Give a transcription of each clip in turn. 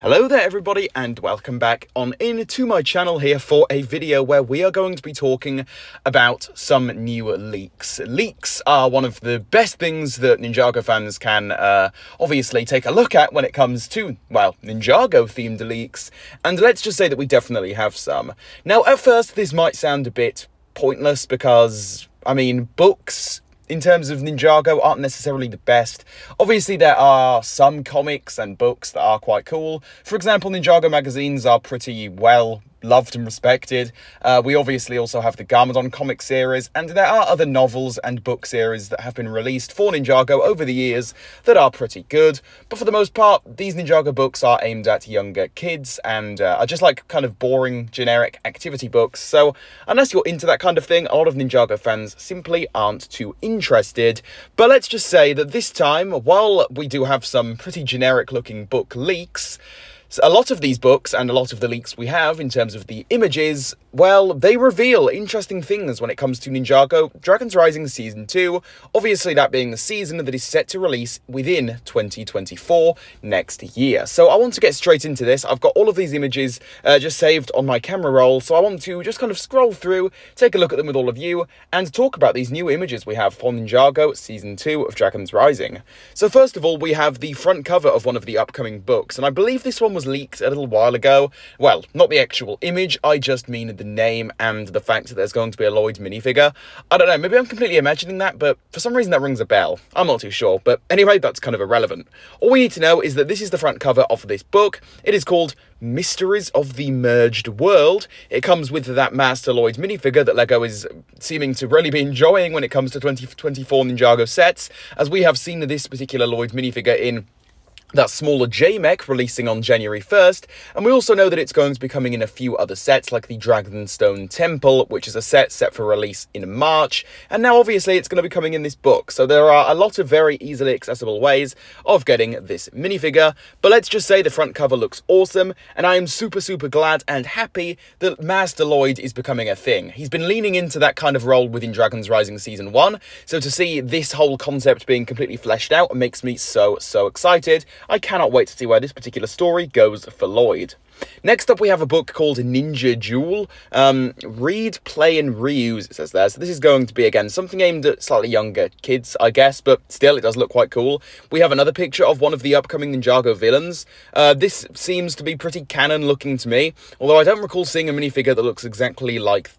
Hello there everybody and welcome back on into my channel here for a video where we are going to be talking about some new leaks. Leaks are one of the best things that Ninjago fans can obviously take a look at when it comes to, well, Ninjago themed leaks, and let's just say that we definitely have some. Now at first this might sound a bit pointless because, I mean, books in terms of Ninjago aren't necessarily the best. Obviously there are some comics and books that are quite cool. For example, Ninjago magazines are pretty well loved and respected. We obviously also have the Garmadon comic series, and there are other novels and book series that have been released for Ninjago over the years that are pretty good. But for the most part, these Ninjago books are aimed at younger kids and are just like kind of boring, generic activity books. So unless you're into that kind of thing, a lot of Ninjago fans simply aren't too interested. But let's just say that this time, while we do have some pretty generic looking book leaks, so a lot of these books and a lot of the leaks we have in terms of the images, well, they reveal interesting things when it comes to Ninjago Dragons Rising Season 2, obviously that being the season that is set to release within 2024 next year. So I want to get straight into this. I've got all of these images just saved on my camera roll, so I want to just kind of scroll through, take a look at them with all of you, and talk about these new images we have for Ninjago Season 2 of Dragons Rising. So first of all, we have the front cover of one of the upcoming books, and I believe this one was leaked a little while ago. Well, not the actual image, I just mean the name and the fact that there's going to be a Lloyd minifigure. I don't know, maybe I'm completely imagining that, but for some reason that rings a bell. I'm not too sure, but anyway, that's kind of irrelevant. All we need to know is that this is the front cover of this book. It is called Mysteries of the Merged World. It comes with that Master Lloyd minifigure that LEGO is seeming to really be enjoying when it comes to 2024 Ninjago sets, as we have seen this particular Lloyd minifigure in that smaller J-Mech releasing on January 1st, and we also know that it's going to be coming in a few other sets like the Dragonstone Temple, which is a set for release in March, and now obviously it's going to be coming in this book, so there are a lot of very easily accessible ways of getting this minifigure. But let's just say the front cover looks awesome, and I am super glad and happy that Master Lloyd is becoming a thing. He's been leaning into that kind of role within Dragons Rising Season 1, so to see this whole concept being completely fleshed out makes me so excited. I cannot wait to see where this particular story goes for Lloyd. Next up, we have a book called Ninjago. Read, play, and reuse, it says there. So this is going to be, again, something aimed at slightly younger kids, I guess, but still, it does look quite cool. We have another picture of one of the upcoming Ninjago villains. This seems to be pretty canon-looking to me, although I don't recall seeing a minifigure that looks exactly like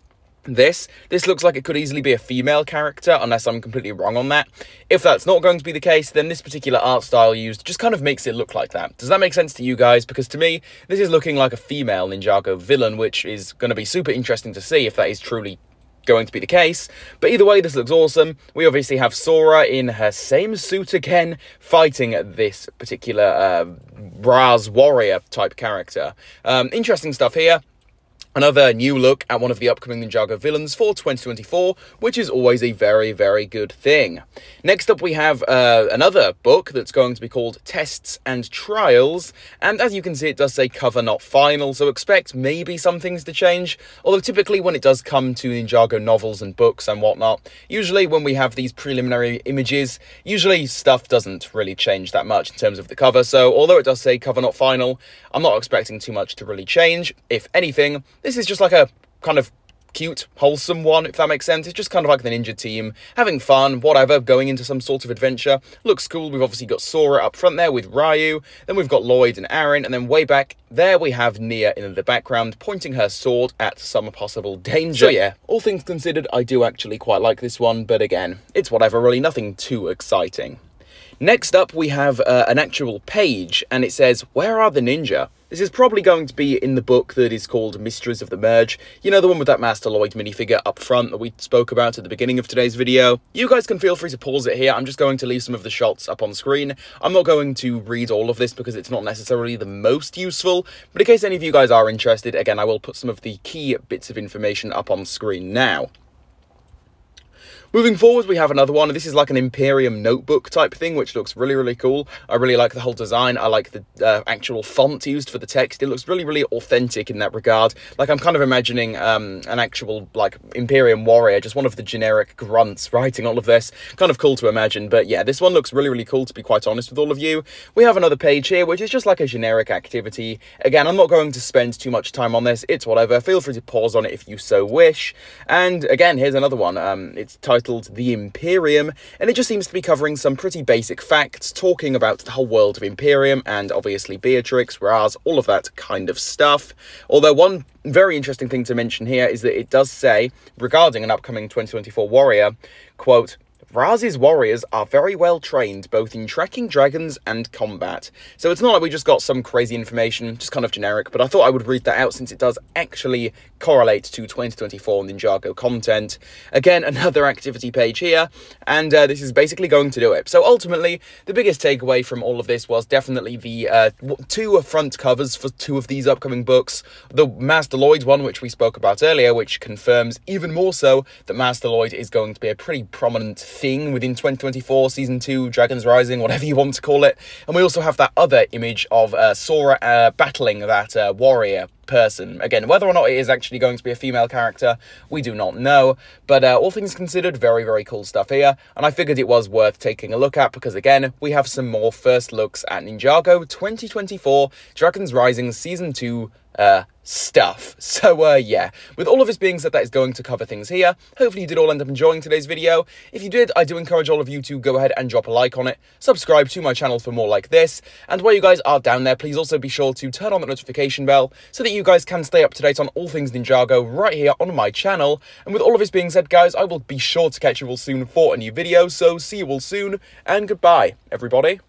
this looks like it could easily be a female character, unless I'm completely wrong on that. If that's not going to be the case, then this particular art style used just kind of makes it look like that. Does that make sense to you guys? Because to me, this is looking like a female Ninjago villain, which is going to be super interesting to see if that is truly going to be the case. But either way, this looks awesome. We obviously have Sora in her same suit again, fighting this particular Raz warrior type character. Interesting stuff here. Another new look at one of the upcoming Ninjago villains for 2024, which is always a very good thing. Next up, we have another book that's going to be called Tests and Trials, and as you can see, it does say cover not final, so expect maybe some things to change, although typically when it does come to Ninjago novels and books and whatnot, usually when we have these preliminary images, usually stuff doesn't really change that much in terms of the cover, so although it does say cover not final, I'm not expecting too much to really change. If anything, this is just like a kind of cute, wholesome one, if that makes sense. It's just kind of like the ninja team, having fun, whatever, going into some sort of adventure. Looks cool. We've obviously got Sora up front there with Ryu, then we've got Lloyd and Aaron, and then way back there we have Nia in the background, pointing her sword at some possible danger. So yeah, all things considered, I do actually quite like this one, but again, it's whatever, really, nothing too exciting. Next up, we have an actual page, and it says, "Where are the ninja?" This is probably going to be in the book that is called Mysteries of the Merge. You know, the one with that Master Lloyd minifigure up front that we spoke about at the beginning of today's video. You guys can feel free to pause it here. I'm just going to leave some of the shots up on screen. I'm not going to read all of this because it's not necessarily the most useful, but in case any of you guys are interested, again, I will put some of the key bits of information up on screen now. Moving forward, we have another one. This is like an Imperium notebook type thing, which looks really, really cool. I really like the whole design. I like the actual font used for the text. It looks really, really authentic in that regard. Like, I'm kind of imagining an actual, like, Imperium warrior, just one of the generic grunts writing all of this. Kind of cool to imagine. But yeah, this one looks really, really cool, to be quite honest with all of you. We have another page here, which is just like a generic activity. Again, I'm not going to spend too much time on this. It's whatever. Feel free to pause on it if you so wish. And again, here's another one. It's titled The Imperium, and it just seems to be covering some pretty basic facts, talking about the whole world of Imperium and obviously Beatrix, Raz, all of that kind of stuff. Although one very interesting thing to mention here is that it does say, regarding an upcoming 2024 warrior, quote, Raz's warriors are very well trained, both in tracking dragons and combat. So it's not like we just got some crazy information, just kind of generic, but I thought I would read that out since it does actually correlate to 2024 Ninjago content. Again, another activity page here, and this is basically going to do it. So ultimately, the biggest takeaway from all of this was definitely the two front covers for two of these upcoming books. The Master Lloyd one, which we spoke about earlier, which confirms even more so that Master Lloyd is going to be a pretty prominent thing within 2024 Season 2 Dragons Rising, whatever you want to call it. And we also have that other image of Sora battling that warrior person. Again, whether or not it is actually going to be a female character, we do not know, but all things considered, very, very cool stuff here, and I figured it was worth taking a look at because, again, we have some more first looks at Ninjago 2024 Dragons Rising Season 2 stuff. So yeah, with all of this being said, that is going to cover things here. Hopefully you did all end up enjoying today's video. If you did, I do encourage all of you to go ahead and drop a like on it, subscribe to my channel for more like this, and while you guys are down there, please also be sure to turn on the notification bell so that you guys can stay up to date on all things Ninjago right here on my channel. And with all of this being said, guys, I will be sure to catch you all soon for a new video, so see you all soon, and goodbye, everybody.